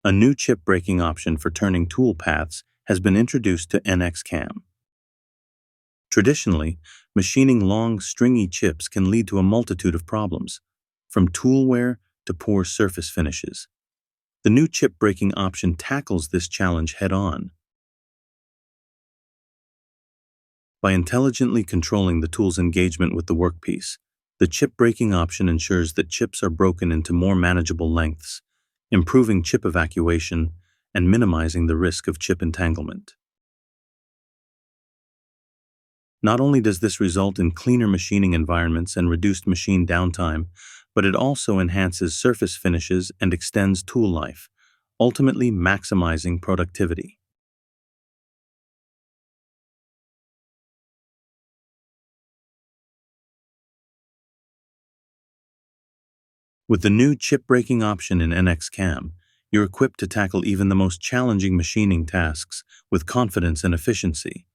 A new chip breaking option for turning toolpaths has been introduced to NXCAM. Traditionally, machining long, stringy chips can lead to a multitude of problems, from tool wear to poor surface finishes. The new chip breaking option tackles this challenge head-on. By intelligently controlling the tool's engagement with the workpiece, the chip breaking option ensures that chips are broken into more manageable lengths, improving chip evacuation and minimizing the risk of chip entanglement. Not only does this result in cleaner machining environments and reduced machine downtime, but it also enhances surface finishes and extends tool life, ultimately maximizing productivity. With the new chip breaking option in NXCAM, you're equipped to tackle even the most challenging machining tasks with confidence and efficiency.